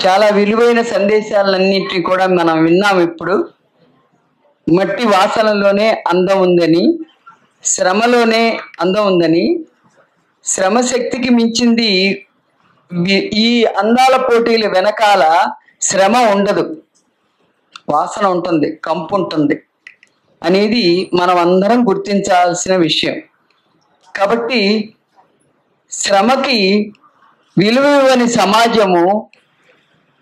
చాలా విలువైన సందేశాలన్నింటినీ కూడా మనం విన్నాం. ఇప్పుడు మట్టి వాసనలోనే అందం ఉందని, శ్రమలోనే అందం ఉందని, శ్రమ శక్తికి మించింది ఈ అందాల పోటీల వెనకాల శ్రమ ఉండదు, వాసన ఉంటుంది, కంపు ఉంటుంది అనేది మనం అందరం గుర్తించాల్సిన విషయం. కాబట్టి శ్రమకి విలువ ఇవ్వని సమాజము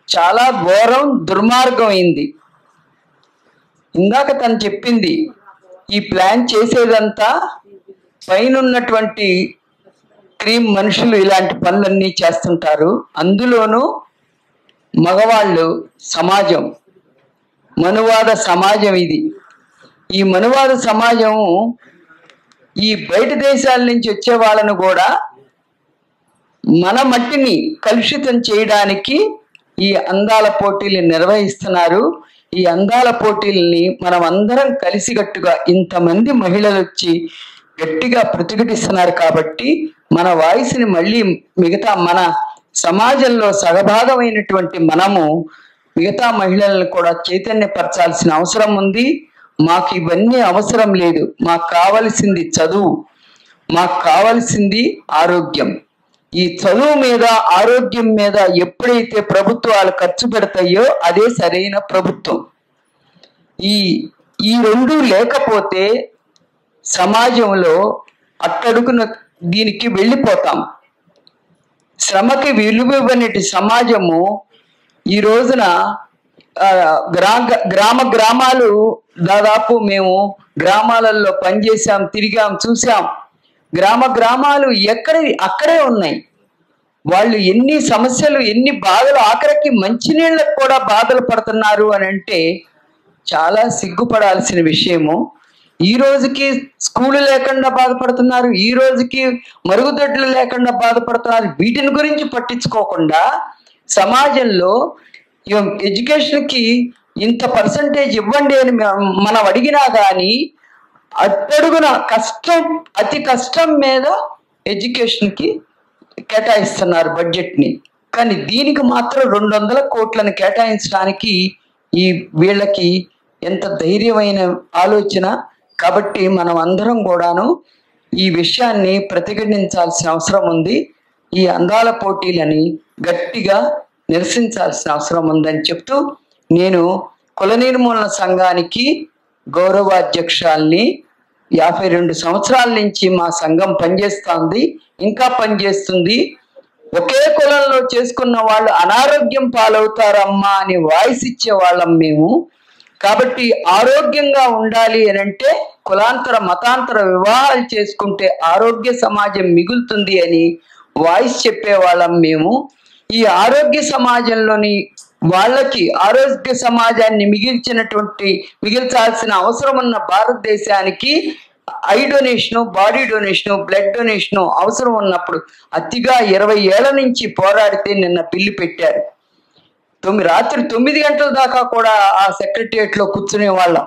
చాలా ఘోరం, దుర్మార్గం అయింది. ఇందాక తను చెప్పింది, ఈ ప్లాన్ చేసేదంతా పైన ఉన్నటువంటి క్రీమ్ మనుషులు ఇలాంటి పనులన్నీ చేస్తుంటారు. అందులోనూ మగవాళ్ళు సమాజం, మనువాద సమాజం ఇది. ఈ మనువాద సమాజము ఈ బయట దేశాల నుంచి వచ్చే వాళ్ళను కూడా మన మట్టిని కలుషితం చేయడానికి ఈ అందాల పోటీలు నిర్వహిస్తున్నారు. ఈ అందాల పోటీల్ని మనం అందరం కలిసికట్టుగా ఇంతమంది మహిళలు వచ్చి గట్టిగా ప్రతిఘటిస్తున్నారు. కాబట్టి మన వాయిస్ని మళ్ళీ మిగతా మన సమాజంలో సగభాగమైనటువంటి మనము మిగతా మహిళలను కూడా చైతన్యపరచాల్సిన అవసరం ఉంది. మాకు ఇవన్నీ అవసరం లేదు, మాకు కావలసింది చదువు, మాకు కావలసింది ఆరోగ్యం. ఈ చదువు మీద, ఆరోగ్యం మీద ఎప్పుడైతే ప్రభుత్వాలు ఖర్చు పెడతాయో అదే సరైన ప్రభుత్వం. ఈ రెండు లేకపోతే సమాజంలో అట్టడుగున దీనికి వెళ్ళిపోతాం. శ్రమకి విలువ ఇవ్వనటి సమాజము ఈ రోజున గ్రామాలు దాదాపు మేము గ్రామాలలో పనిచేసాం, తిరిగాం, చూసాం. గ్రామాలు అక్కడే ఉన్నాయి. వాళ్ళు ఎన్ని సమస్యలు, ఎన్ని బాధలు, ఆఖరికి మంచినీళ్ళకు కూడా బాధలు పడుతున్నారు అని అంటే చాలా సిగ్గుపడాల్సిన విషయము. ఈ రోజుకి స్కూలు లేకుండా బాధపడుతున్నారు, ఈ రోజుకి మరుగుదొడ్లు లేకుండా బాధపడుతున్నారు. వీటిని గురించి పట్టించుకోకుండా సమాజంలో ఎడ్యుకేషన్కి ఇంత పర్సంటేజ్ ఇవ్వండి అని మనం అడిగినా కానీ అట్టడుగున అతి కష్టం మీద ఎడ్యుకేషన్కి కేటాయిస్తున్నారు బడ్జెట్ని. కానీ దీనికి మాత్రం 200 కోట్లను కేటాయించడానికి వీళ్ళకి ఎంత ధైర్యమైన ఆలోచన. కాబట్టి మనం అందరం కూడాను ఈ విషయాన్ని ప్రతిఘటించాల్సిన అవసరం ఉంది. ఈ అందాల పోటీలని గట్టిగా నిరసించాల్సిన అవసరం ఉందని చెప్తూ, నేను కుల నిర్మూలన సంఘానికి గౌరవాధ్యక్షురాల్ని. 52 సంవత్సరాల నుంచి మా సంఘం పనిచేస్తుంది, ఇంకా పనిచేస్తుంది. ఒకే కులంలో చేసుకున్న వాళ్ళు అనారోగ్యం పాలవుతారమ్మా అని వాయిస్ ఇచ్చే వాళ్ళం మేము. కాబట్టి ఆరోగ్యంగా ఉండాలి అని అంటే కులాంతర మతాంతర వివాహాలు చేసుకుంటే ఆరోగ్య సమాజం మిగులుతుంది అని వాయిస్ చెప్పేవాళ్ళం మేము. ఈ ఆరోగ్య సమాజంలోని వాళ్ళకి ఆరోగ్య సమాజాన్ని మిగిల్చాల్సిన అవసరం ఉన్న భారతదేశానికి I donation, body donation, blood donation అవసరం ఉన్నప్పుడు అతిగా 20 ఏళ్ల నుంచి పోరాడితే నిన్న బిల్లు పెట్టారు. రాత్రి 9 గంటల దాకా కూడా ఆ సెక్రటరియట్లో కూర్చునే వాళ్ళం,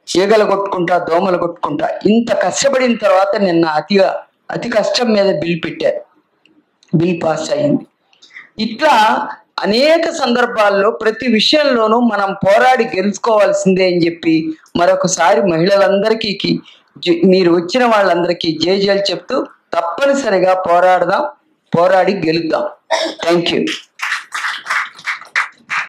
ఈగలు కొట్టుకుంటా, దోమలు కొట్టుకుంటా. ఇంత కష్టపడిన తర్వాత నిన్న అతి కష్టం మీద బిల్లు పెట్టారు, బిల్ పాస్ అయింది. ఇట్లా అనేక సందర్భాల్లో ప్రతి విషయంలోనూ మనం పోరాడి గెలుచుకోవాల్సిందే అని చెప్పి మరొకసారి మహిళలందరికీ, మీరు వచ్చిన వాళ్ళందరికీ జేజేలు చెప్తూ తప్పనిసరిగా పోరాడదాం, పోరాడి గెలుద్దాం. Thank you.